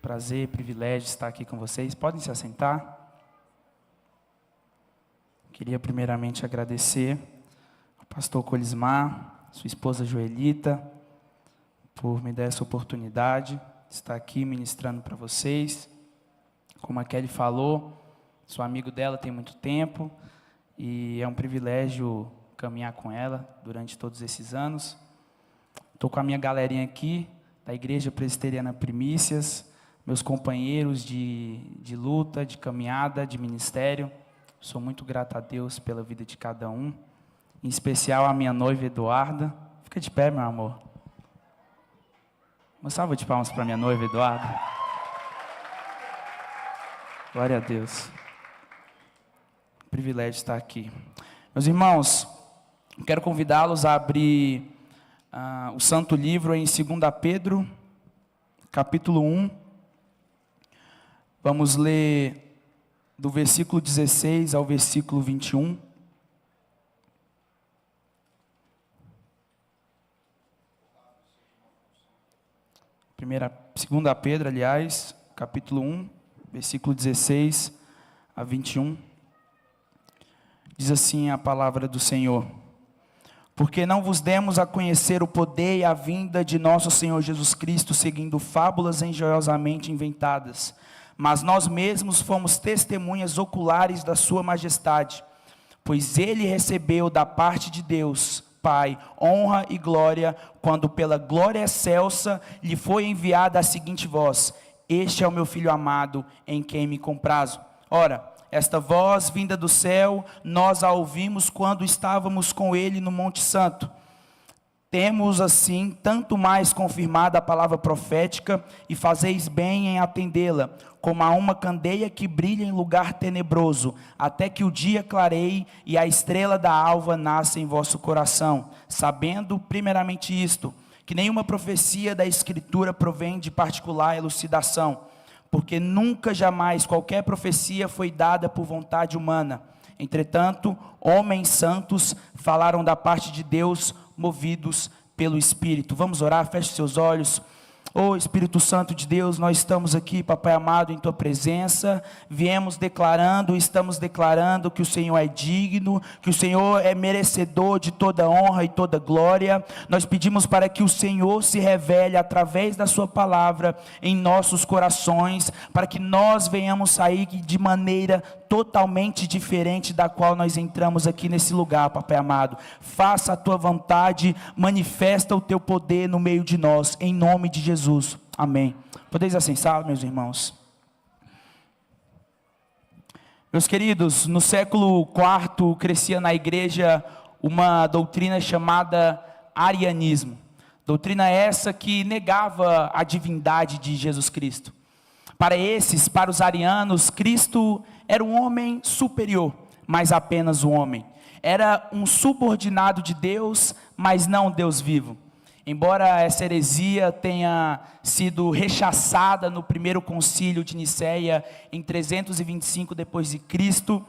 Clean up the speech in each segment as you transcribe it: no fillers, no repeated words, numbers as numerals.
prazer, privilégio estar aqui com vocês. Podem se assentar. Queria primeiramente agradecer ao pastor Colismar, sua esposa Joelita, por me dar essa oportunidade de estar aqui ministrando para vocês. Como a Kelly falou, sou amigo dela tem muito tempo e é um privilégio caminhar com ela durante todos esses anos. Estou com a minha galerinha aqui, da Igreja Presbiteriana Primícias, meus companheiros de luta, de caminhada, de ministério. Sou muito grato a Deus pela vida de cada um, em especial a minha noiva Eduarda. Fica de pé, meu amor. Uma salva de palmas para minha noiva Eduarda. Glória a Deus. Privilégio estar aqui. Meus irmãos, quero convidá-los a abrir o Santo Livro em 2 Pedro, capítulo 1. Vamos ler do versículo 16 ao versículo 21. 2 Pedro, capítulo 1, versículo 16 a 21. Diz assim a palavra do Senhor: porque não vos demos a conhecer o poder e a vinda de nosso Senhor Jesus Cristo, seguindo fábulas engenhosamente inventadas, mas nós mesmos fomos testemunhas oculares da sua majestade, pois ele recebeu da parte de Deus, Pai, honra e glória, quando pela glória excelsa lhe foi enviada a seguinte voz: este é o meu Filho amado, em quem me comprazo. Ora, esta voz vinda do céu, nós a ouvimos quando estávamos com ele no Monte Santo. Temos assim tanto mais confirmada a palavra profética, e fazeis bem em atendê-la, como a uma candeia que brilha em lugar tenebroso, até que o dia clareie e a estrela da alva nasça em vosso coração, sabendo primeiramente isto, que nenhuma profecia da Escritura provém de particular elucidação, porque nunca jamais qualquer profecia foi dada por vontade humana. Entretanto, homens santos falaram da parte de Deus, movidos pelo Espírito. Vamos orar, feche seus olhos. Oh Espírito Santo de Deus, nós estamos aqui, Papai amado, em Tua presença, estamos declarando que o Senhor é digno, que o Senhor é merecedor de toda honra e toda glória. Nós pedimos para que o Senhor se revele através da Sua palavra em nossos corações, para que nós venhamos sair de maneira totalmente diferente da qual nós entramos aqui nesse lugar, Papai amado. Faça a Tua vontade, manifesta o Teu poder no meio de nós, em nome de Jesus. Amém. Podeis assentar, meus irmãos. Meus queridos, no século IV crescia na igreja uma doutrina chamada arianismo. Doutrina essa que negava a divindade de Jesus Cristo. Para os arianos, Cristo era um homem superior, mas apenas um homem. Era um subordinado de Deus, mas não Deus vivo. Embora essa heresia tenha sido rechaçada no primeiro concílio de Nicéia em 325 depois de Cristo,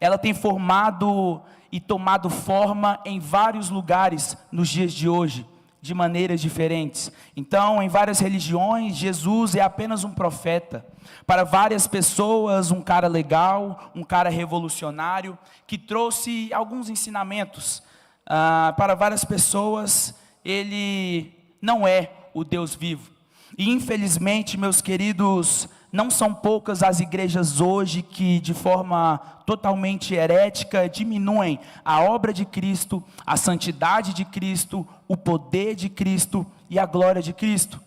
ela tem formado e tomado forma em vários lugares nos dias de hoje, de maneiras diferentes. Então, em várias religiões, Jesus é apenas um profeta. Para várias pessoas, um cara legal, um cara revolucionário, que trouxe alguns ensinamentos. Para várias pessoas, ele não é o Deus vivo. E infelizmente, meus queridos, não são poucas as igrejas hoje que de forma totalmente herética diminuem a obra de Cristo, a santidade de Cristo, o poder de Cristo e a glória de Cristo.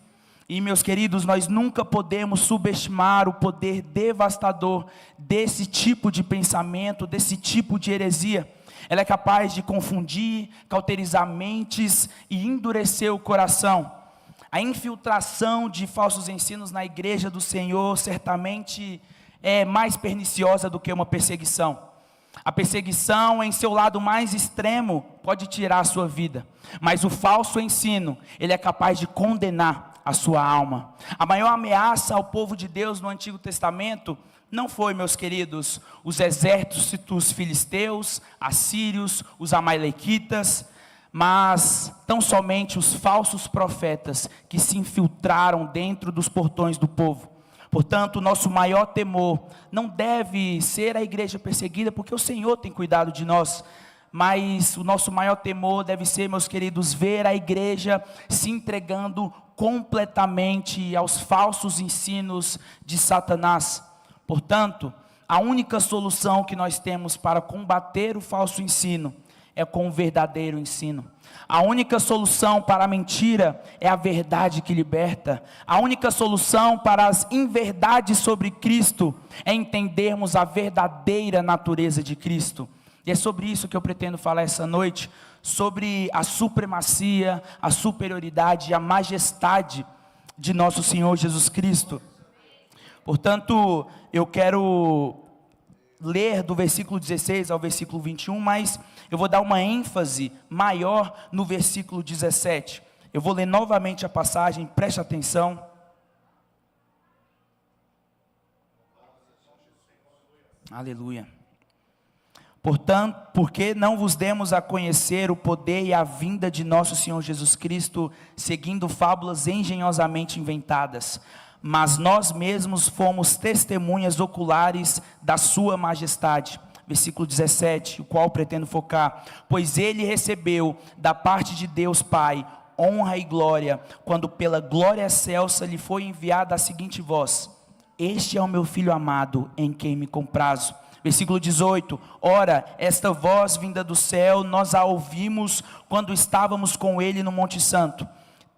E meus queridos, nós nunca podemos subestimar o poder devastador desse tipo de pensamento, desse tipo de heresia. Ela é capaz de confundir, cauterizar mentes e endurecer o coração. A infiltração de falsos ensinos na igreja do Senhor certamente é mais perniciosa do que uma perseguição. A perseguição, em seu lado mais extremo, pode tirar a sua vida. Mas o falso ensino, ele é capaz de condenar a sua alma. A maior ameaça ao povo de Deus no Antigo Testamento não foi, meus queridos, os exércitos filisteus, assírios, os amalequitas, mas tão somente os falsos profetas que se infiltraram dentro dos portões do povo. Portanto, o nosso maior temor não deve ser a igreja perseguida, porque o Senhor tem cuidado de nós. Mas o nosso maior temor deve ser, meus queridos, ver a igreja se entregando completamente aos falsos ensinos de Satanás. Portanto, a única solução que nós temos para combater o falso ensino é com o verdadeiro ensino. A única solução para a mentira é a verdade que liberta. A única solução para as inverdades sobre Cristo é entendermos a verdadeira natureza de Cristo. E é sobre isso que eu pretendo falar essa noite, sobre a supremacia, a superioridade e a majestade de nosso Senhor Jesus Cristo. Portanto, eu quero ler do versículo 16 ao versículo 21, mas eu vou dar uma ênfase maior no versículo 17. Eu vou ler novamente a passagem, preste atenção. Aleluia. Portanto, porque não vos demos a conhecer o poder e a vinda de nosso Senhor Jesus Cristo, seguindo fábulas engenhosamente inventadas, mas nós mesmos fomos testemunhas oculares da sua majestade. Versículo 17, o qual pretendo focar. Pois ele recebeu da parte de Deus Pai honra e glória, quando pela glória excelsa lhe foi enviada a seguinte voz: este é o meu filho amado, em quem me comprazo. Versículo 18, ora, esta voz vinda do céu, nós a ouvimos quando estávamos com ele no Monte Santo.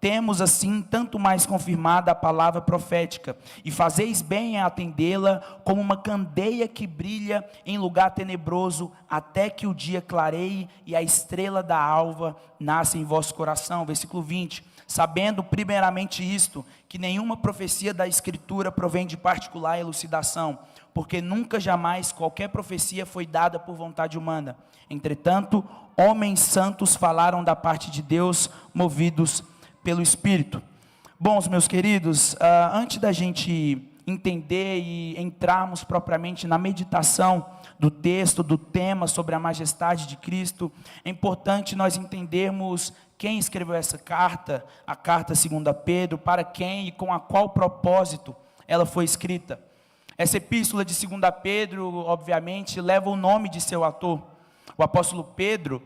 Temos assim tanto mais confirmada a palavra profética, e fazeis bem em atendê-la, como uma candeia que brilha em lugar tenebroso, até que o dia clareie e a estrela da alva nasça em vosso coração. Versículo 20, sabendo primeiramente isto, que nenhuma profecia da Escritura provém de particular elucidação, porque nunca jamais qualquer profecia foi dada por vontade humana. Entretanto, homens santos falaram da parte de Deus, movidos pelo Espírito. Bom, meus queridos, antes da gente entender e entrarmos propriamente na meditação do texto, do tema sobre a majestade de Cristo, é importante nós entendermos quem escreveu essa carta, a carta 2 Pedro, para quem e com a qual propósito ela foi escrita. Essa epístola de 2 Pedro, obviamente, leva o nome de seu autor. O apóstolo Pedro,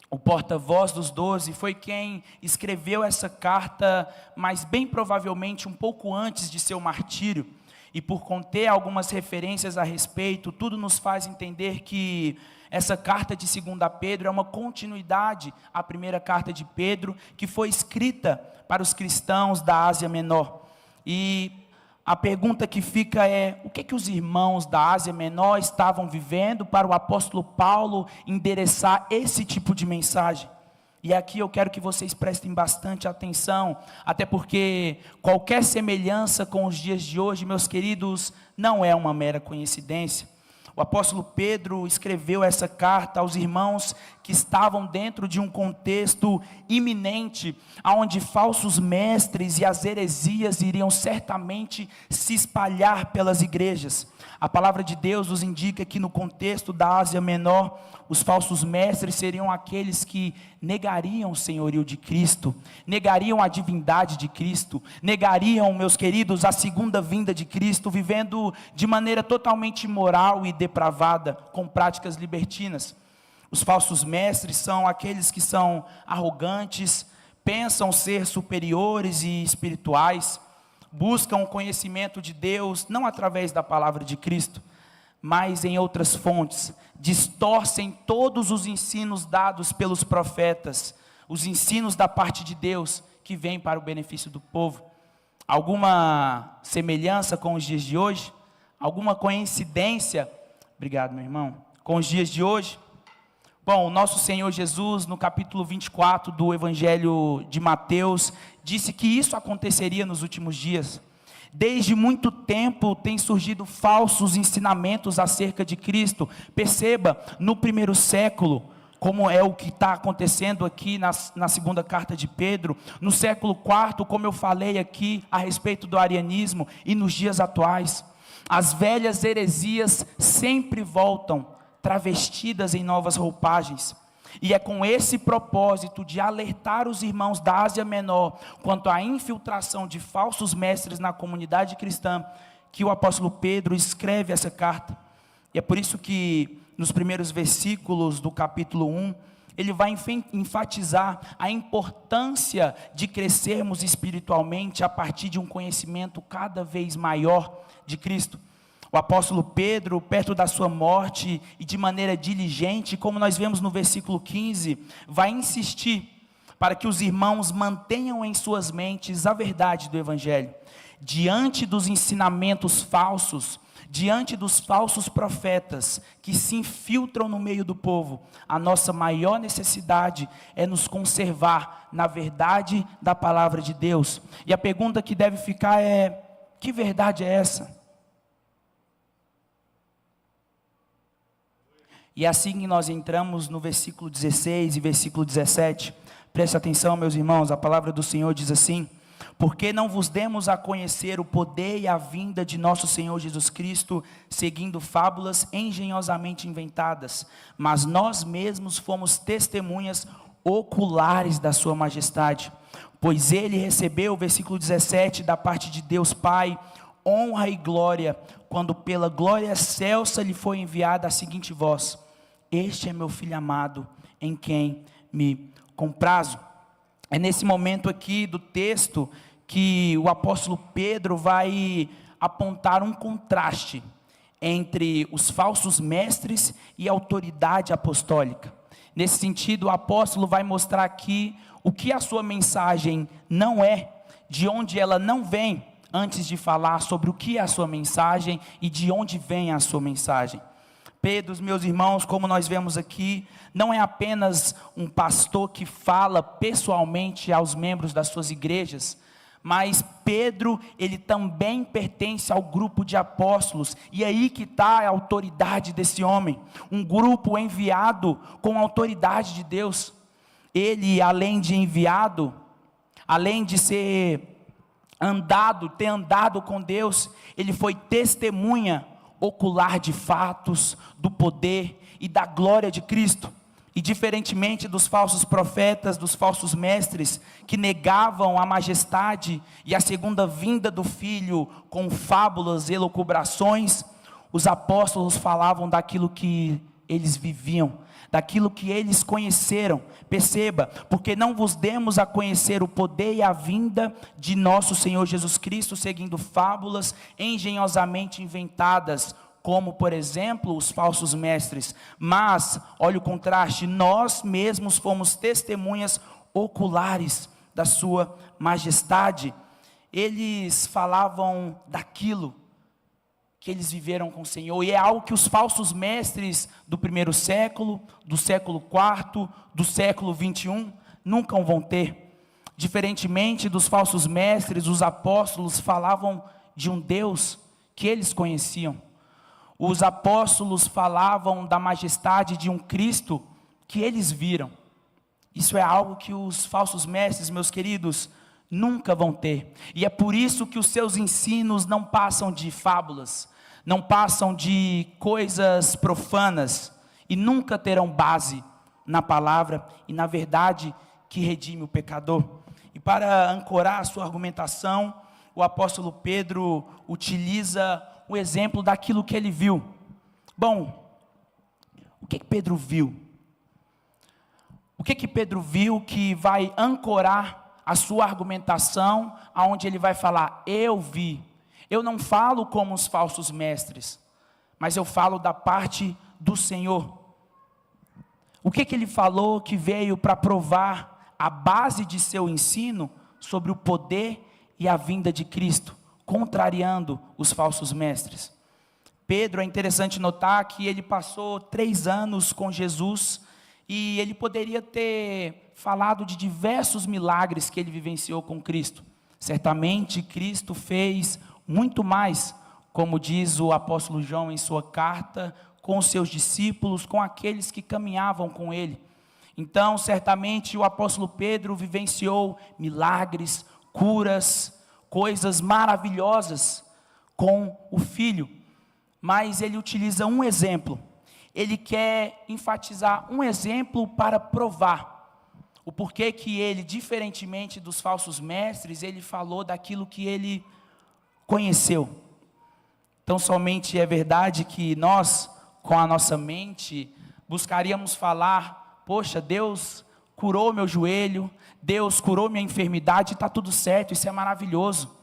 o porta-voz dos 12, foi quem escreveu essa carta, mas bem provavelmente um pouco antes de seu martírio. E por conter algumas referências a respeito, tudo nos faz entender que essa carta de 2 Pedro é uma continuidade à primeira carta de Pedro, que foi escrita para os cristãos da Ásia Menor. E a pergunta que fica é: o que os irmãos da Ásia Menor estavam vivendo para o apóstolo Paulo endereçar esse tipo de mensagem? E aqui eu quero que vocês prestem bastante atenção, até porque qualquer semelhança com os dias de hoje, meus queridos, não é uma mera coincidência. O apóstolo Pedro escreveu essa carta aos irmãos que estavam dentro de um contexto iminente, onde falsos mestres e as heresias iriam certamente se espalhar pelas igrejas. A palavra de Deus nos indica que no contexto da Ásia Menor, os falsos mestres seriam aqueles que negariam o senhorio de Cristo, negariam a divindade de Cristo, negariam, meus queridos, a segunda vinda de Cristo, vivendo de maneira totalmente imoral e depravada, com práticas libertinas. Os falsos mestres são aqueles que são arrogantes, pensam ser superiores e espirituais, buscam o conhecimento de Deus, não através da palavra de Cristo, mas em outras fontes, distorcem todos os ensinos dados pelos profetas, os ensinos da parte de Deus, que vêm para o benefício do povo. Alguma semelhança com os dias de hoje? Alguma coincidência, obrigado meu irmão, com os dias de hoje? Bom, o nosso Senhor Jesus, no capítulo 24 do Evangelho de Mateus, disse que isso aconteceria nos últimos dias. Desde muito tempo tem surgido falsos ensinamentos acerca de Cristo. Perceba, no primeiro século, como é o que está acontecendo aqui na segunda carta de Pedro, no século IV, como eu falei aqui a respeito do arianismo, e nos dias atuais, as velhas heresias sempre voltam, travestidas em novas roupagens, e é com esse propósito de alertar os irmãos da Ásia Menor quanto à infiltração de falsos mestres na comunidade cristã, que o apóstolo Pedro escreve essa carta. E é por isso que nos primeiros versículos do capítulo 1, ele vai enfatizar a importância de crescermos espiritualmente a partir de um conhecimento cada vez maior de Cristo. O apóstolo Pedro, perto da sua morte e de maneira diligente, como nós vemos no versículo 15, vai insistir para que os irmãos mantenham em suas mentes a verdade do Evangelho. Diante dos ensinamentos falsos, diante dos falsos profetas que se infiltram no meio do povo, a nossa maior necessidade é nos conservar na verdade da palavra de Deus. E a pergunta que deve ficar é: que verdade é essa? E é assim que nós entramos no versículo 16 e versículo 17. Preste atenção, meus irmãos, a palavra do Senhor diz assim: porque não vos demos a conhecer o poder e a vinda de nosso Senhor Jesus Cristo, seguindo fábulas engenhosamente inventadas, mas nós mesmos fomos testemunhas oculares da sua majestade. Pois ele recebeu, versículo 17, da parte de Deus Pai, honra e glória, quando pela glória excelsa lhe foi enviada a seguinte voz: este é meu filho amado, em quem me comprazo. É nesse momento aqui do texto que o apóstolo Pedro vai apontar um contraste entre os falsos mestres e a autoridade apostólica. Nesse sentido, o apóstolo vai mostrar aqui o que a sua mensagem não é, de onde ela não vem, antes de falar sobre o que é a sua mensagem e de onde vem a sua mensagem. Pedro, meus irmãos, como nós vemos aqui, não é apenas um pastor que fala pessoalmente aos membros das suas igrejas, mas Pedro, ele também pertence ao grupo de apóstolos, e aí que está a autoridade desse homem, um grupo enviado com a autoridade de Deus. Ele, além de enviado, além de ter andado com Deus, ele foi testemunha ocular de fatos, do poder e da glória de Cristo. E diferentemente dos falsos profetas, dos falsos mestres, que negavam a majestade e a segunda vinda do Filho com fábulas e elucubrações, os apóstolos falavam daquilo que eles viviam, daquilo que eles conheceram. Perceba, porque não vos demos a conhecer o poder e a vinda de nosso Senhor Jesus Cristo, seguindo fábulas engenhosamente inventadas, como por exemplo os falsos mestres, mas, olha o contraste, nós mesmos fomos testemunhas oculares da sua majestade. Eles falavam daquilo que eles viveram com o Senhor, e é algo que os falsos mestres do primeiro século, do século IV, do século 21, nunca vão ter. Diferentemente dos falsos mestres, os apóstolos falavam de um Deus que eles conheciam. Os apóstolos falavam da majestade de um Cristo que eles viram. Isso é algo que os falsos mestres, meus queridos, nunca vão ter. E é por isso que os seus ensinos não passam de fábulas, não passam de coisas profanas, e nunca terão base na palavra e na verdade que redime o pecador. E para ancorar a sua argumentação, o apóstolo Pedro utiliza o exemplo daquilo que ele viu. Bom, o que Pedro viu? O que Pedro viu que vai ancorar a sua argumentação, aonde ele vai falar: eu vi. Eu não falo como os falsos mestres, mas eu falo da parte do Senhor. O que ele falou que veio para provar a base de seu ensino sobre o poder e a vinda de Cristo, contrariando os falsos mestres? Pedro, é interessante notar que ele passou 3 anos com Jesus, e ele poderia ter falado de diversos milagres que ele vivenciou com Cristo. Certamente Cristo fez muito mais, como diz o apóstolo João em sua carta, com os seus discípulos, com aqueles que caminhavam com ele. Então, certamente o apóstolo Pedro vivenciou milagres, curas, coisas maravilhosas com o Filho. Mas ele utiliza um exemplo. Ele quer enfatizar um exemplo para provar o porquê que ele, diferentemente dos falsos mestres, ele falou daquilo que ele conheceu. Tão somente é verdade que nós, com a nossa mente, buscaríamos falar: poxa, Deus curou meu joelho, Deus curou minha enfermidade, está tudo certo, isso é maravilhoso.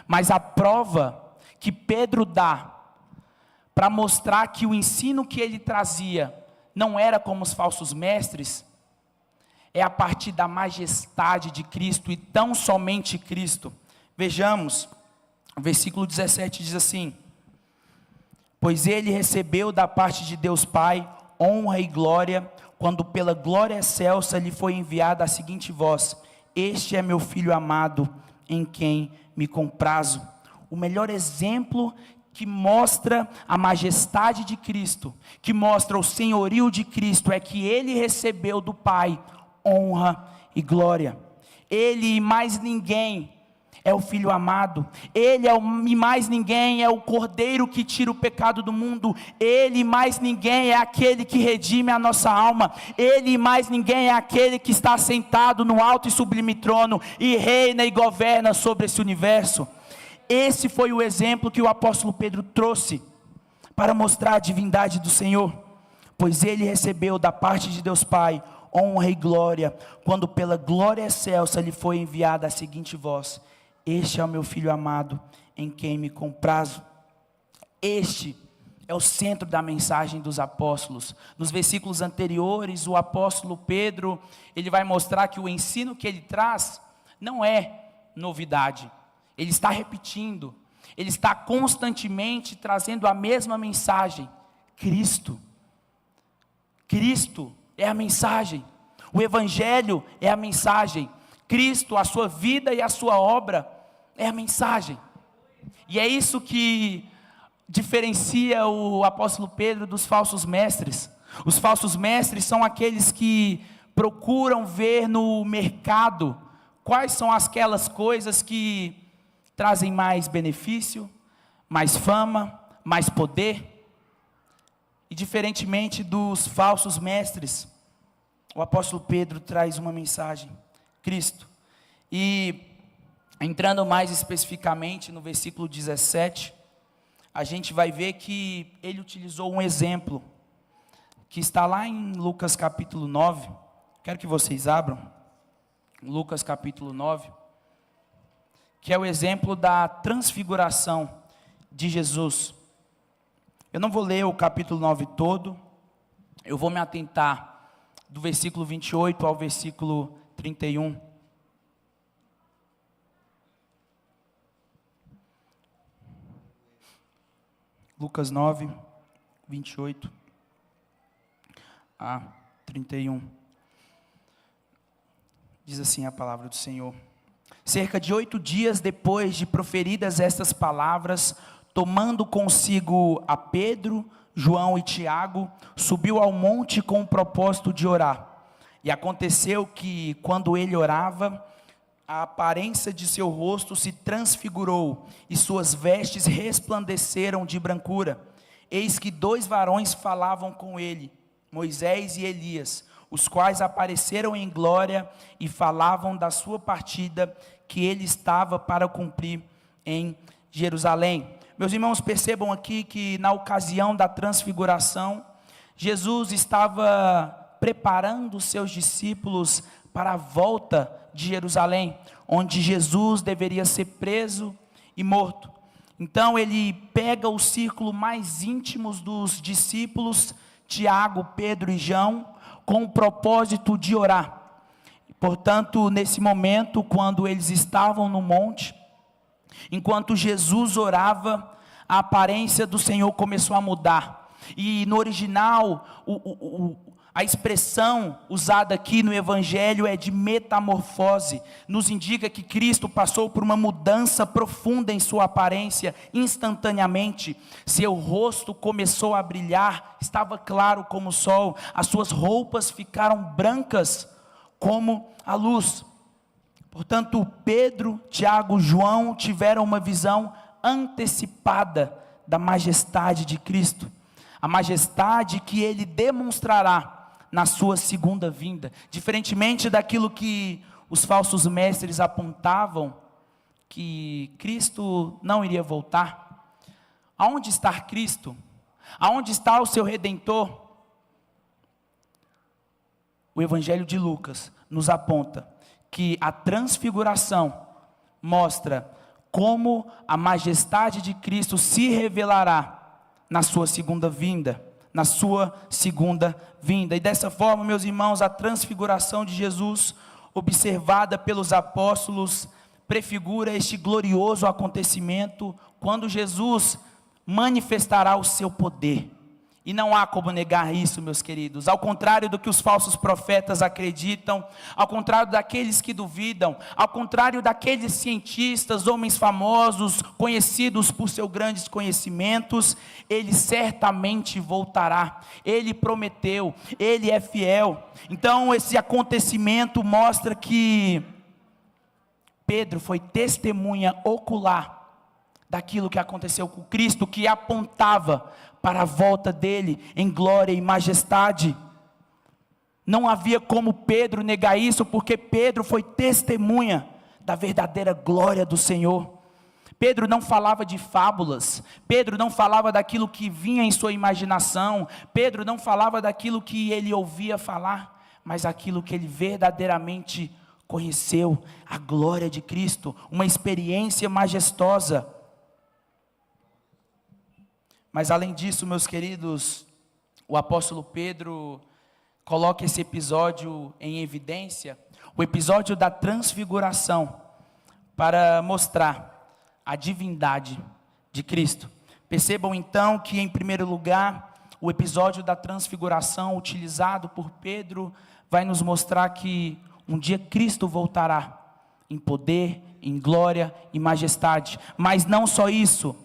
Mas a prova que Pedro dá, para mostrar que o ensino que ele trazia não era como os falsos mestres, é a partir da majestade de Cristo e tão somente Cristo. Vejamos, o versículo 17 diz assim: pois ele recebeu da parte de Deus Pai honra e glória, quando pela glória excelsa lhe foi enviada a seguinte voz: este é meu filho amado, em quem me comprazo. O melhor exemplo que mostra a majestade de Cristo, que mostra o senhorio de Cristo, é que ele recebeu do Pai honra e glória. Ele e mais ninguém é o Filho amado. Ele e mais ninguém é o Cordeiro que tira o pecado do mundo. Ele e mais ninguém é aquele que redime a nossa alma. Ele e mais ninguém é aquele que está sentado no alto e sublime trono e reina e governa sobre esse universo. Esse foi o exemplo que o apóstolo Pedro trouxe para mostrar a divindade do Senhor. Pois ele recebeu da parte de Deus Pai honra e glória, quando pela glória excelsa lhe foi enviada a seguinte voz: este é o meu filho amado, em quem me comprazo. Este é o centro da mensagem dos apóstolos. Nos versículos anteriores, o apóstolo Pedro, ele vai mostrar que o ensino que ele traz não é novidade. Ele está repetindo, ele está constantemente trazendo a mesma mensagem: Cristo. Cristo é a mensagem, o Evangelho é a mensagem, Cristo, a sua vida e a sua obra é a mensagem. E é isso que diferencia o apóstolo Pedro dos falsos mestres. Os falsos mestres são aqueles que procuram ver no mercado quais são aquelas coisas que trazem mais benefício, mais fama, mais poder. E diferentemente dos falsos mestres, o apóstolo Pedro traz uma mensagem: Cristo. E entrando mais especificamente no versículo 17, a gente vai ver que ele utilizou um exemplo, que está lá em Lucas capítulo 9, quero que vocês abram, Lucas capítulo 9, que é o exemplo da transfiguração de Jesus. Eu não vou ler o capítulo 9 todo, eu vou me atentar do versículo 28 ao versículo 31. Lucas 9, 28 a 31. Diz assim a palavra do Senhor: cerca de 8 dias depois de proferidas estas palavras, tomando consigo a Pedro, João e Tiago, subiu ao monte com o propósito de orar. E aconteceu que, quando ele orava, a aparência de seu rosto se transfigurou, e suas vestes resplandeceram de brancura. Eis que 2 varões falavam com ele, Moisés e Elias, os quais apareceram em glória e falavam da sua partida, que ele estava para cumprir em Jerusalém. Meus irmãos, percebam aqui que na ocasião da transfiguração, Jesus estava preparando os seus discípulos para a volta de Jerusalém, onde Jesus deveria ser preso e morto. Então ele pega o círculo mais íntimo dos discípulos, Tiago, Pedro e João, com o propósito de orar. Portanto, nesse momento, quando eles estavam no monte, enquanto Jesus orava, a aparência do Senhor começou a mudar. E no original, a expressão usada aqui no Evangelho é de metamorfose. Nos indica que Cristo passou por uma mudança profunda em sua aparência, instantaneamente. Seu rosto começou a brilhar, estava claro como o sol. As suas roupas ficaram brancas como a luz. Portanto, Pedro, Tiago, João tiveram uma visão antecipada da majestade de Cristo. A majestade que ele demonstrará na sua segunda vinda. Diferentemente daquilo que os falsos mestres apontavam, que Cristo não iria voltar. Aonde está Cristo? Aonde está o seu Redentor? O Evangelho de Lucas nos aponta que a transfiguração mostra como a majestade de Cristo se revelará na sua segunda vinda. Na sua segunda vinda. E dessa forma, meus irmãos, a transfiguração de Jesus, observada pelos apóstolos, prefigura este glorioso acontecimento, quando Jesus manifestará o seu poder. E não há como negar isso, meus queridos. Ao contrário do que os falsos profetas acreditam, ao contrário daqueles que duvidam, ao contrário daqueles cientistas, homens famosos, conhecidos por seus grandes conhecimentos, ele certamente voltará. Ele prometeu, ele é fiel. Então esse acontecimento mostra que Pedro foi testemunha ocular daquilo que aconteceu com Cristo, que apontava para a volta dele em glória e majestade. Não havia como Pedro negar isso, porque Pedro foi testemunha da verdadeira glória do Senhor. Pedro não falava de fábulas, Pedro não falava daquilo que vinha em sua imaginação, Pedro não falava daquilo que ele ouvia falar, mas aquilo que ele verdadeiramente conheceu, a glória de Cristo, uma experiência majestosa. Mas além disso, meus queridos, o apóstolo Pedro coloca esse episódio em evidência, o episódio da transfiguração, para mostrar a divindade de Cristo. Percebam então que, em primeiro lugar, o episódio da transfiguração utilizado por Pedro vai nos mostrar que um dia Cristo voltará em poder, em glória e majestade. Mas não só isso.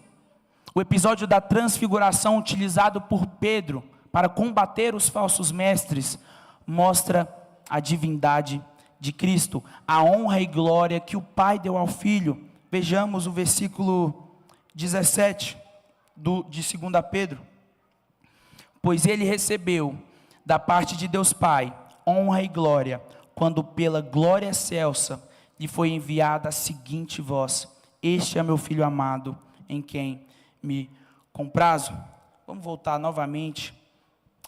O episódio da transfiguração utilizado por Pedro para combater os falsos mestres mostra a divindade de Cristo, a honra e glória que o Pai deu ao Filho. Vejamos o versículo 17 de 2 Pedro. Pois ele recebeu da parte de Deus Pai honra e glória, quando pela glória excelsa lhe foi enviada a seguinte voz: este é meu Filho amado, em quem me comprazo. Vamos voltar novamente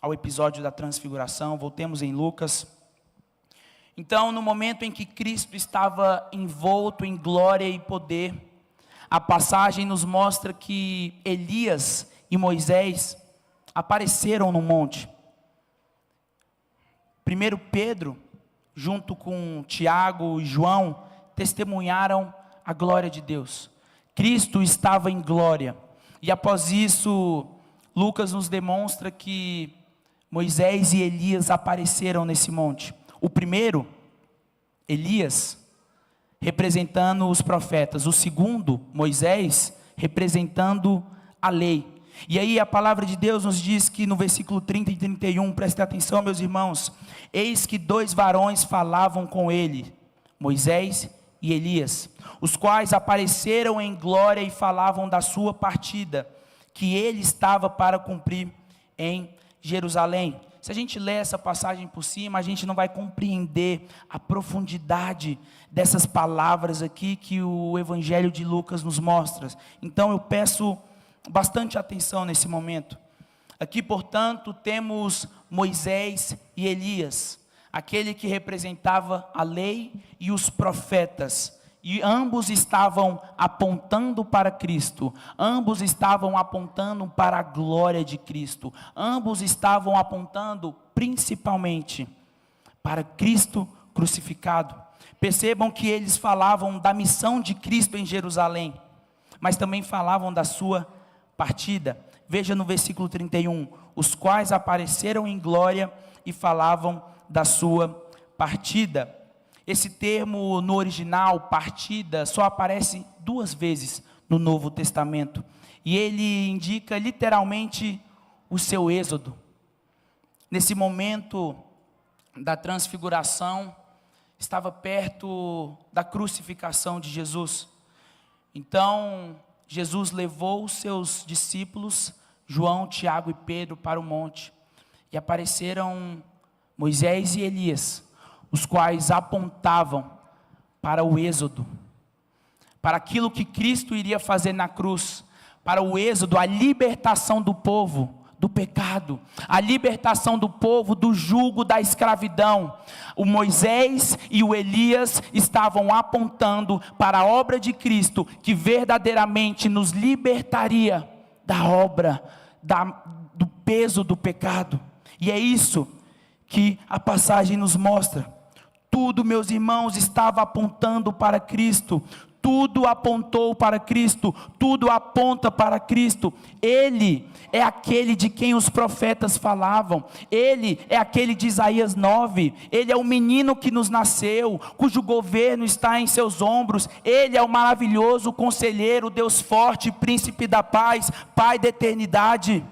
ao episódio da transfiguração, voltemos em Lucas. Então, no momento em que Cristo estava envolto em glória e poder, a passagem nos mostra que Elias e Moisés apareceram no monte. Primeiro Pedro, junto com Tiago e João, testemunharam a glória de Deus. Cristo estava em glória. E após isso, Lucas nos demonstra que Moisés e Elias apareceram nesse monte. O primeiro, Elias, representando os profetas. O segundo, Moisés, representando a lei. E aí a palavra de Deus nos diz que no versículo 30 e 31, prestem atenção, meus irmãos: eis que 2 varões falavam com ele, Moisés e Elias, os quais apareceram em glória e falavam da sua partida, que ele estava para cumprir em Jerusalém. Se a gente ler essa passagem por cima, a gente não vai compreender a profundidade dessas palavras aqui que o Evangelho de Lucas nos mostra. Então eu peço bastante atenção nesse momento. Aqui, portanto, temos Moisés e Elias, aquele que representava a lei e os profetas, e ambos estavam apontando para Cristo, ambos estavam apontando para a glória de Cristo, ambos estavam apontando principalmente para Cristo crucificado. Percebam que eles falavam da missão de Cristo em Jerusalém, mas também falavam da sua partida. Veja no versículo 31, os quais apareceram em glória e falavam da sua partida. Esse termo no original, partida, só aparece 2 vezes no Novo Testamento. E ele indica literalmente o seu êxodo. Nesse momento da transfiguração, estava perto da crucificação de Jesus. Então, Jesus levou os seus discípulos, João, Tiago e Pedro, para o monte. E apareceram Moisés e Elias, os quais apontavam para o êxodo, para aquilo que Cristo iria fazer na cruz, para o êxodo, a libertação do povo do pecado, a libertação do povo do jugo da escravidão. O Moisés e o Elias estavam apontando para a obra de Cristo, que verdadeiramente nos libertaria da obra, do peso do pecado. E é isso que a passagem nos mostra. Tudo, meus irmãos, estava apontando para Cristo. Tudo apontou para Cristo, tudo aponta para Cristo. Ele é aquele de quem os profetas falavam, ele é aquele de Isaías 9, ele é o menino que nos nasceu, cujo governo está em seus ombros, ele é o maravilhoso conselheiro, Deus forte, príncipe da paz, Pai da eternidade.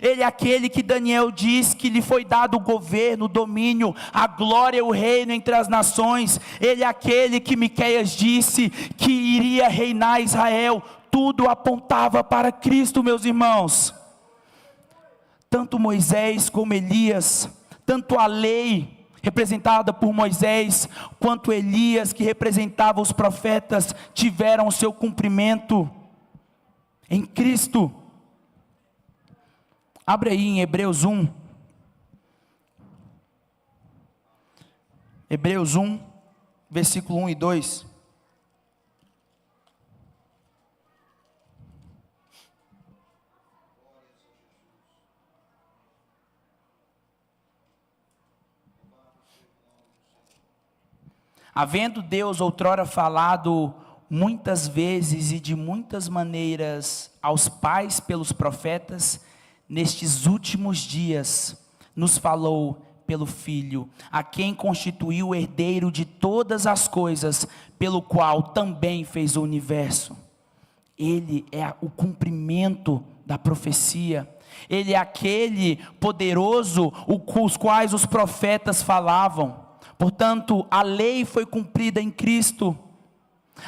Ele é aquele que Daniel diz que lhe foi dado o governo, o domínio, a glória e o reino entre as nações. Ele é aquele que Miqueias disse que iria reinar Israel. Tudo apontava para Cristo, meus irmãos. Tanto Moisés como Elias, tanto a lei representada por Moisés, quanto Elias, que representava os profetas, tiveram o seu cumprimento em Cristo. Abre aí em Hebreus 1. Hebreus 1, versículo 1 e 2. Havendo Deus outrora falado muitas vezes e de muitas maneiras aos pais pelos profetas, nestes últimos dias nos falou pelo Filho, a quem constituiu o herdeiro de todas as coisas, pelo qual também fez o universo. Ele é o cumprimento da profecia. Ele é aquele poderoso, os quais os profetas falavam. Portanto, a lei foi cumprida em Cristo.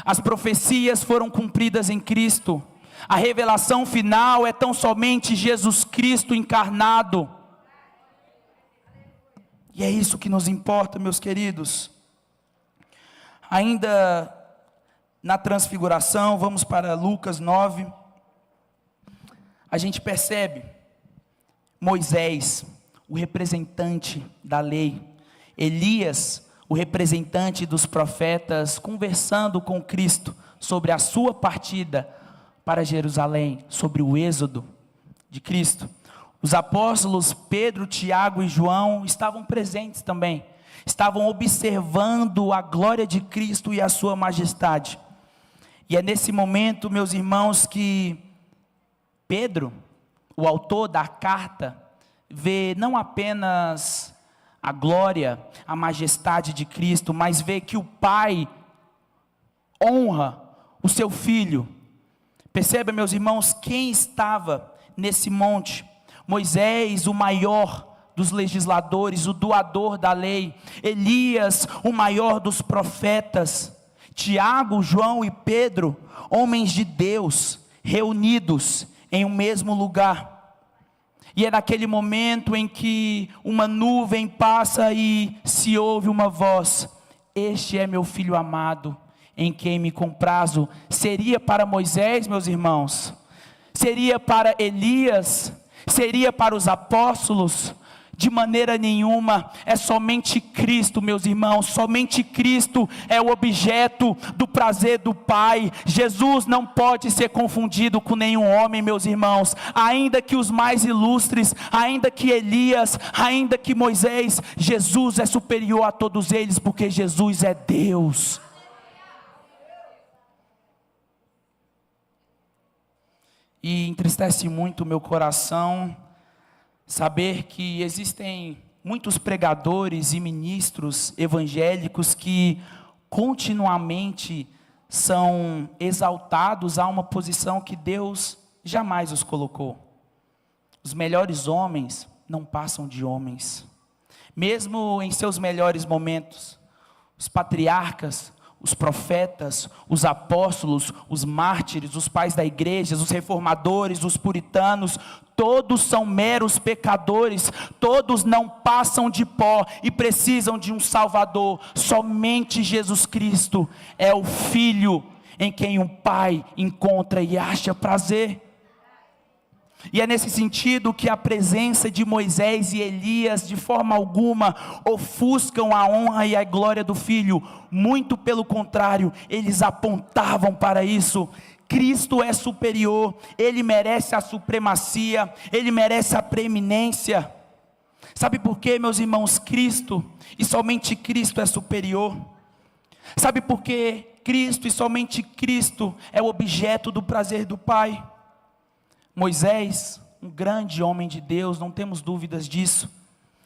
As profecias foram cumpridas em Cristo. A revelação final é tão somente Jesus Cristo encarnado. E é isso que nos importa, meus queridos. Ainda na transfiguração, vamos para Lucas 9. A gente percebe Moisés, o representante da lei, Elias, o representante dos profetas, conversando com Cristo sobre a sua partida para Jerusalém, sobre o êxodo de Cristo. Os apóstolos Pedro, Tiago e João estavam presentes também, estavam observando a glória de Cristo e a sua majestade. E é nesse momento, meus irmãos, que Pedro, o autor da carta, vê não apenas a glória, a majestade de Cristo, mas vê que o Pai honra o seu Filho. Perceba, meus irmãos, quem estava nesse monte? Moisés, o maior dos legisladores, o doador da lei. Elias, o maior dos profetas. Tiago, João e Pedro, homens de Deus, reunidos em um mesmo lugar. E é naquele momento em que uma nuvem passa e se ouve uma voz: este é meu filho amado, em quem me comprazo. Seria para Moisés, meus irmãos? Seria para Elias? Seria para os apóstolos? De maneira nenhuma. É somente Cristo, meus irmãos. Somente Cristo é o objeto do prazer do Pai. Jesus não pode ser confundido com nenhum homem, meus irmãos. Ainda que os mais ilustres, ainda que Elias, ainda que Moisés, Jesus é superior a todos eles, porque Jesus é Deus. E entristece muito o meu coração saber que existem muitos pregadores e ministros evangélicos que continuamente são exaltados a uma posição que Deus jamais os colocou. Os melhores homens não passam de homens. Mesmo em seus melhores momentos, os patriarcas, os profetas, os apóstolos, os mártires, os pais da igreja, os reformadores, os puritanos, todos são meros pecadores, todos não passam de pó e precisam de um Salvador. Somente Jesus Cristo é o Filho em quem um Pai encontra e acha prazer. E é nesse sentido que a presença de Moisés e Elias, de forma alguma, ofuscam a honra e a glória do Filho. Muito pelo contrário, eles apontavam para isso. Cristo é superior, Ele merece a supremacia, Ele merece a preeminência. Sabe por quê, meus irmãos? Cristo, e somente Cristo é superior. Sabe por quê? Cristo e somente Cristo é o objeto do prazer do Pai. Moisés, um grande homem de Deus, não temos dúvidas disso,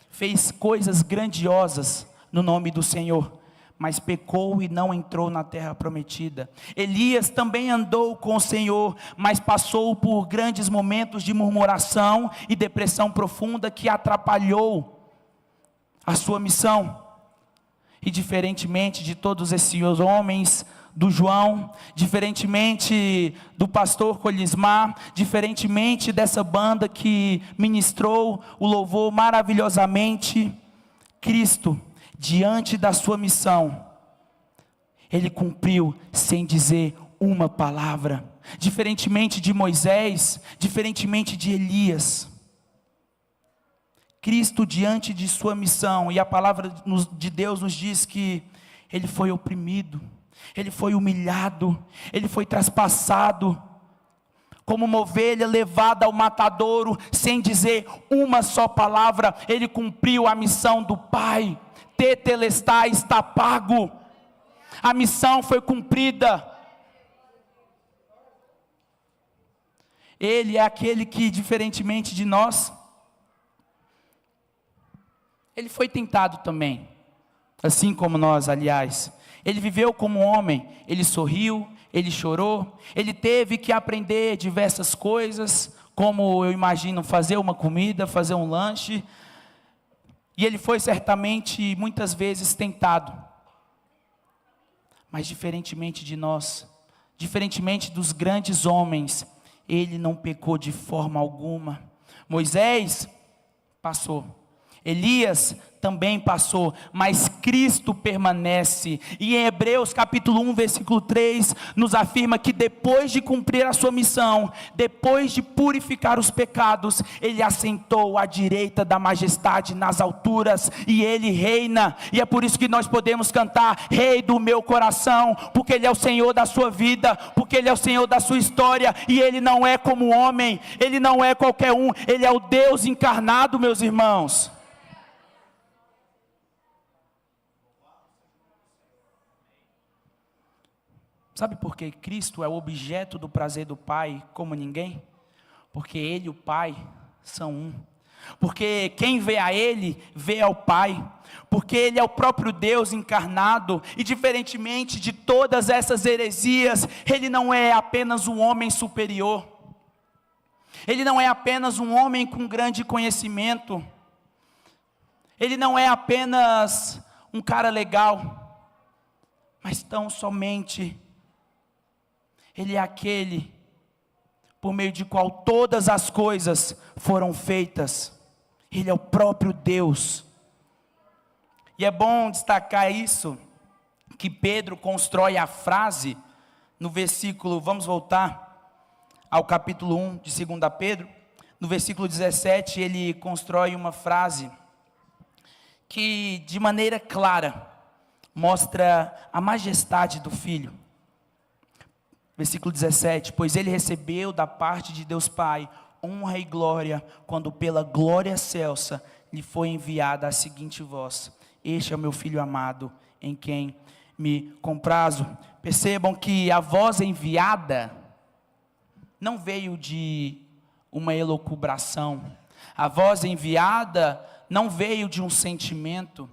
fez coisas grandiosas no nome do Senhor, mas pecou e não entrou na terra prometida. Elias também andou com o Senhor, mas passou por grandes momentos de murmuração e depressão profunda que atrapalhou a sua missão. E diferentemente de todos esses homens, do João, diferentemente do pastor Colismar, diferentemente dessa banda que ministrou o louvor maravilhosamente, Cristo, diante da sua missão, Ele cumpriu sem dizer uma palavra. Diferentemente de Moisés, diferentemente de Elias, Cristo diante de sua missão, e a palavra de Deus nos diz que Ele foi oprimido, Ele foi humilhado, Ele foi traspassado, como uma ovelha levada ao matadouro, sem dizer uma só palavra. Ele cumpriu a missão do Pai. Tetelestai, está pago, a missão foi cumprida. Ele é aquele que, diferentemente de nós, Ele foi tentado também, assim como nós, aliás. Ele viveu como homem, Ele sorriu, Ele chorou, Ele teve que aprender diversas coisas, como eu imagino fazer uma comida, fazer um lanche, e Ele foi certamente muitas vezes tentado, mas diferentemente de nós, diferentemente dos grandes homens, Ele não pecou de forma alguma. Moisés passou, Elias também passou, mas Cristo permanece. E em Hebreus capítulo 1, versículo 3, nos afirma que depois de cumprir a sua missão, depois de purificar os pecados, Ele assentou à direita da majestade nas alturas, e Ele reina. E é por isso que nós podemos cantar: Rei do meu coração, porque Ele é o Senhor da sua vida, porque Ele é o Senhor da sua história, e Ele não é como homem, Ele não é qualquer um, Ele é o Deus encarnado, meus irmãos. Sabe por que Cristo é o objeto do prazer do Pai como ninguém? Porque Ele e o Pai são um. Porque quem vê a Ele, vê ao Pai. Porque Ele é o próprio Deus encarnado. E diferentemente de todas essas heresias, Ele não é apenas um homem superior. Ele não é apenas um homem com grande conhecimento. Ele não é apenas um cara legal. Mas tão somente Ele é aquele por meio de qual todas as coisas foram feitas. Ele é o próprio Deus. E é bom destacar isso, que Pedro constrói a frase no versículo, vamos voltar ao capítulo 1 de 2 Pedro, no versículo 17, ele constrói uma frase que de maneira clara mostra a majestade do Filho. Versículo 17, pois Ele recebeu da parte de Deus Pai honra e glória, quando pela glória excelsa lhe foi enviada a seguinte voz: este é o meu Filho amado, em quem me comprazo. Percebam que a voz enviada não veio de uma elucubração, a voz enviada não veio de um sentimento,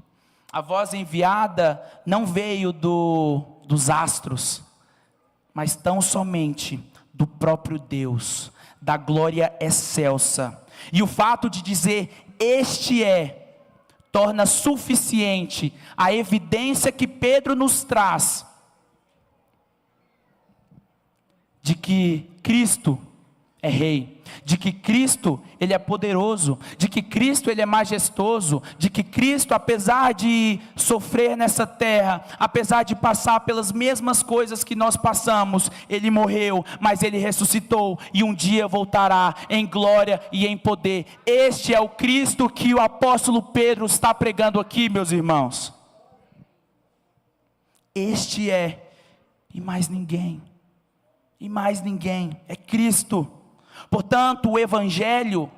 a voz enviada não veio dos astros, mas tão somente do próprio Deus, da glória excelsa. E o fato de dizer este é, torna suficiente a evidência que Pedro nos traz, de que Cristo é Rei, de que Cristo, Ele é poderoso, de que Cristo, Ele é majestoso, de que Cristo, apesar de sofrer nessa terra, apesar de passar pelas mesmas coisas que nós passamos, Ele morreu, mas Ele ressuscitou, e um dia voltará em glória e em poder. Este é o Cristo que o apóstolo Pedro está pregando aqui, meus irmãos. Este é, e mais ninguém, é Cristo. Portanto, o Evangelho,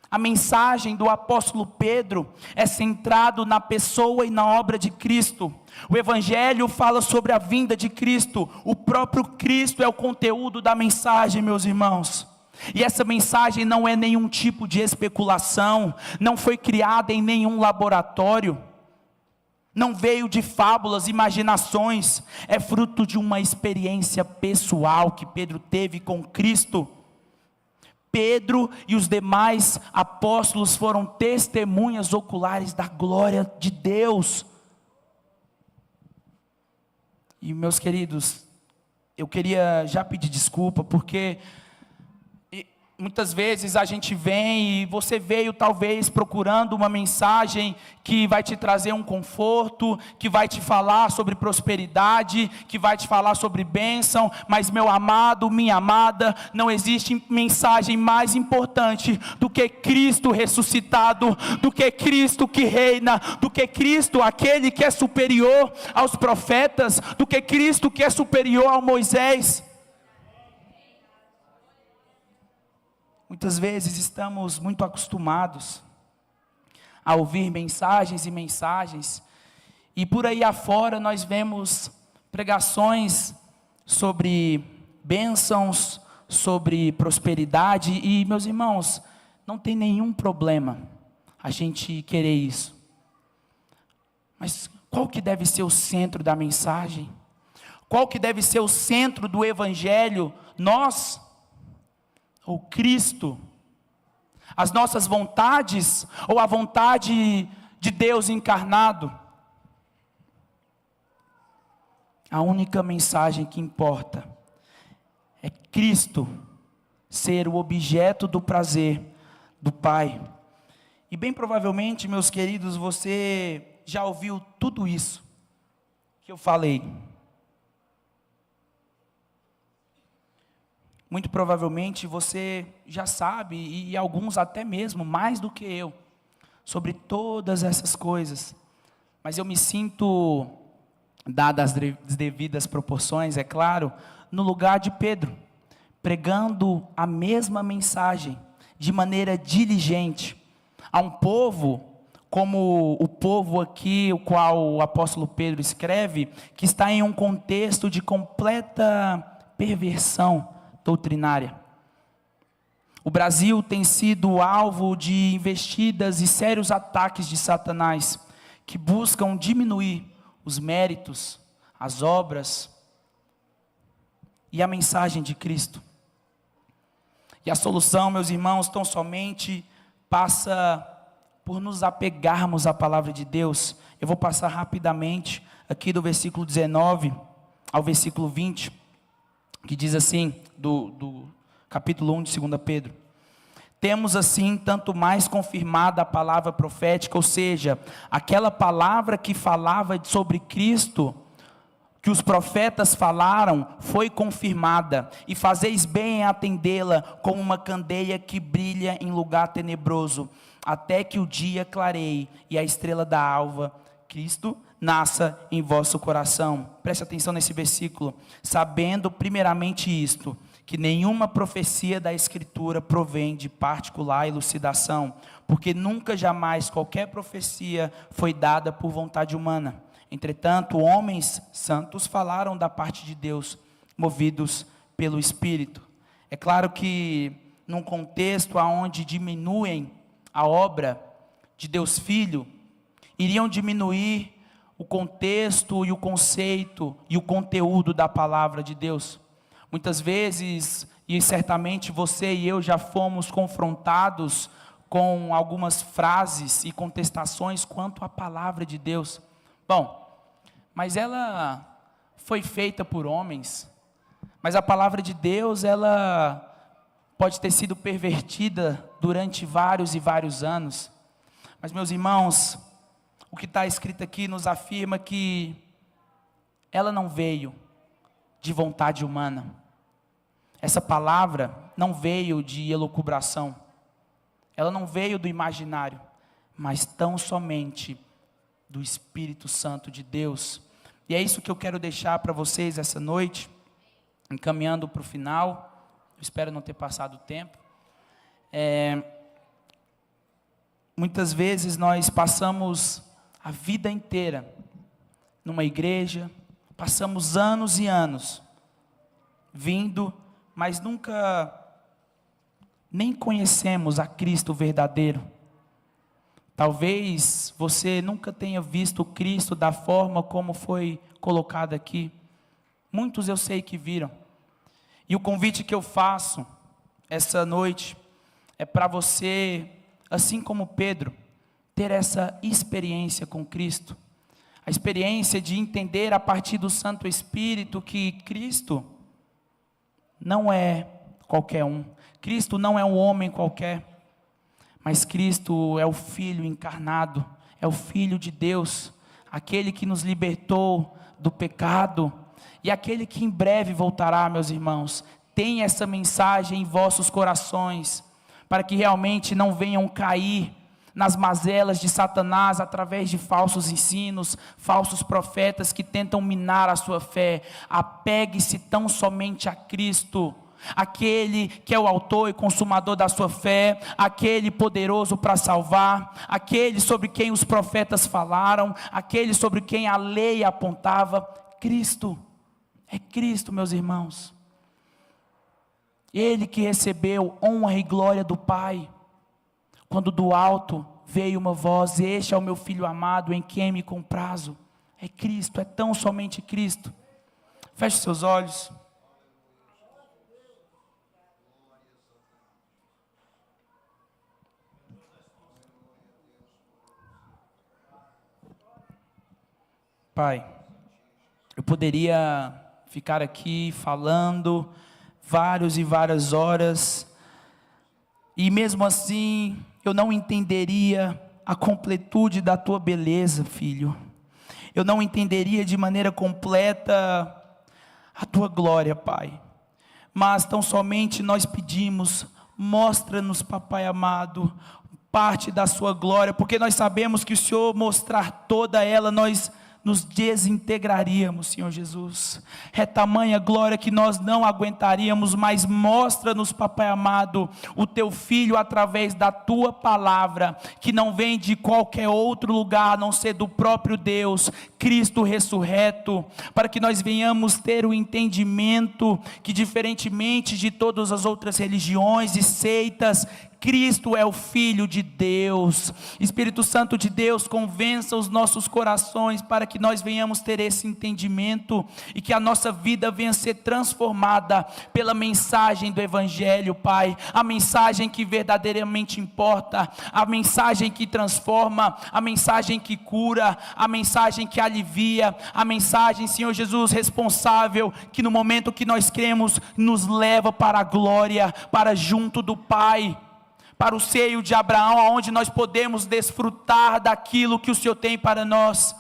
a mensagem do apóstolo Pedro, é centrado na pessoa e na obra de Cristo. O Evangelho fala sobre a vinda de Cristo, o próprio Cristo é o conteúdo da mensagem, meus irmãos. E essa mensagem não é nenhum tipo de especulação, não foi criada em nenhum laboratório, não veio de fábulas, imaginações, é fruto de uma experiência pessoal que Pedro teve com Cristo. Pedro e os demais apóstolos foram testemunhas oculares da glória de Deus. E meus queridos, eu queria já pedir desculpa, porque muitas vezes a gente vem e você veio talvez procurando uma mensagem que vai te trazer um conforto, que vai te falar sobre prosperidade, que vai te falar sobre bênção, mas meu amado, minha amada, não existe mensagem mais importante do que Cristo ressuscitado, do que Cristo que reina, do que Cristo aquele que é superior aos profetas, do que Cristo que é superior ao Moisés. Muitas vezes estamos muito acostumados a ouvir mensagens e mensagens, e por aí afora nós vemos pregações sobre bênçãos, sobre prosperidade, e meus irmãos, não tem nenhum problema a gente querer isso. Mas qual que deve ser o centro da mensagem? Qual que deve ser o centro do Evangelho? Nós ou Cristo? As nossas vontades ou a vontade de Deus encarnado? A única mensagem que importa é Cristo ser o objeto do prazer do Pai. E bem provavelmente, meus queridos, você já ouviu tudo isso que eu falei. Muito provavelmente você já sabe, e alguns até mesmo, mais do que eu, sobre todas essas coisas. Mas eu me sinto, dadas as devidas proporções, é claro, no lugar de Pedro, pregando a mesma mensagem, de maneira diligente, a um povo, como o povo aqui, o qual o apóstolo Pedro escreve, que está em um contexto de completa perversão doutrinária. O Brasil tem sido alvo de investidas e sérios ataques de Satanás, que buscam diminuir os méritos, as obras e a mensagem de Cristo. E a solução, meus irmãos, tão somente passa por nos apegarmos à palavra de Deus. Eu vou passar rapidamente aqui do versículo 19 ao versículo 20, que diz assim, do capítulo 1 de 2 Pedro. Temos assim, tanto mais confirmada a palavra profética, ou seja, aquela palavra que falava sobre Cristo, que os profetas falaram, foi confirmada, e fazeis bem em atendê-la como uma candeia que brilha em lugar tenebroso, até que o dia clareie e a estrela da alva, Cristo, nasça em vosso coração. Preste atenção nesse versículo. Sabendo primeiramente isto, que nenhuma profecia da Escritura provém de particular elucidação, porque nunca jamais qualquer profecia foi dada por vontade humana. Entretanto, homens santos falaram da parte de Deus, movidos pelo Espírito. É claro que num contexto onde diminuem a obra de Deus Filho, iriam diminuir o contexto e o conceito e o conteúdo da palavra de Deus. Muitas vezes, e certamente você e eu já fomos confrontados com algumas frases e contestações quanto à palavra de Deus. Bom, mas ela foi feita por homens, mas a palavra de Deus, ela pode ter sido pervertida durante vários e vários anos. Mas, meus irmãos, o que está escrito aqui nos afirma que ela não veio de vontade humana. Essa palavra não veio de elucubração. Ela não veio do imaginário, mas tão somente do Espírito Santo de Deus. E é isso que eu quero deixar para vocês essa noite, encaminhando para o final. Eu espero não ter passado o tempo. Muitas vezes nós passamos a vida inteira numa igreja, passamos anos e anos vindo, mas nunca nem conhecemos a Cristo verdadeiro. Talvez você nunca tenha visto Cristo da forma como foi colocado aqui. Muitos eu sei que viram. E o convite que eu faço essa noite é para você, assim como Pedro, ter essa experiência com Cristo. A experiência de entender a partir do Santo Espírito que Cristo não é qualquer um. Cristo não é um homem qualquer. Mas Cristo é o Filho encarnado, é o Filho de Deus, aquele que nos libertou do pecado, e aquele que em breve voltará, meus irmãos. Tenha essa mensagem em vossos corações, para que realmente não venham cair nas mazelas de Satanás, através de falsos ensinos, falsos profetas que tentam minar a sua fé. Apegue-se tão somente a Cristo, aquele que é o autor e consumador da sua fé, aquele poderoso para salvar, aquele sobre quem os profetas falaram, aquele sobre quem a lei apontava. Cristo, é Cristo, meus irmãos. Ele que recebeu honra e glória do Pai, quando do alto veio uma voz: este é o meu Filho amado, em quem me comprazo. É Cristo, é tão somente Cristo. Feche seus olhos. Pai, eu poderia ficar aqui falando várias e várias horas, e mesmo assim eu não entenderia a completude da tua beleza, Filho. Eu não entenderia de maneira completa a tua glória, Pai. Mas tão somente nós pedimos: mostra-nos, Papai amado, parte da sua glória, porque nós sabemos que o Senhor mostrar toda ela, nós nos desintegraríamos, Senhor Jesus. É tamanha glória que nós não aguentaríamos, mas mostra-nos, Papai amado, o teu Filho através da tua palavra, que não vem de qualquer outro lugar, a não ser do próprio Deus, Cristo ressurreto, para que nós venhamos ter o entendimento que, diferentemente de todas as outras religiões e seitas, Cristo é o Filho de Deus. Espírito Santo de Deus, convença os nossos corações para que nós venhamos ter esse entendimento e que a nossa vida venha ser transformada pela mensagem do Evangelho, Pai. A mensagem que verdadeiramente importa, a mensagem que transforma, a mensagem que cura, a mensagem que alivia, a mensagem, Senhor Jesus, responsável, que no momento que nós cremos, nos leva para a glória, para junto do Pai, para o seio de Abraão, onde nós podemos desfrutar daquilo que o Senhor tem para nós.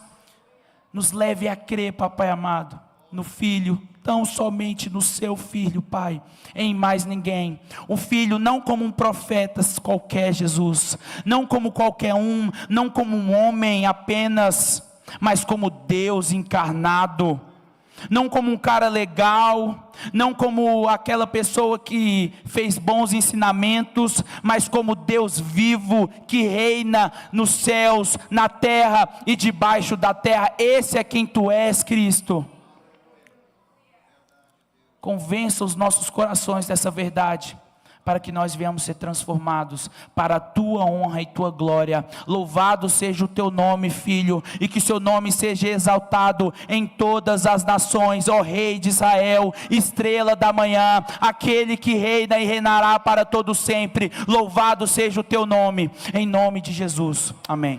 Nos leve a crer, Papai amado, no Filho, tão somente no seu Filho, Pai, em mais ninguém. O Filho não como um profeta qualquer, Jesus, não como qualquer um, não como um homem apenas, mas como Deus encarnado. Não como um cara legal, não como aquela pessoa que fez bons ensinamentos, mas como Deus vivo, que reina nos céus, na terra e debaixo da terra. Esse é quem tu és, Cristo. Convença os nossos corações dessa verdade, para que nós venhamos ser transformados para a tua honra e tua glória. Louvado seja o teu nome, Filho, e que seu nome seja exaltado em todas as nações, ó Rei de Israel, estrela da manhã, aquele que reina e reinará para todo sempre. Louvado seja o teu nome, em nome de Jesus, amém.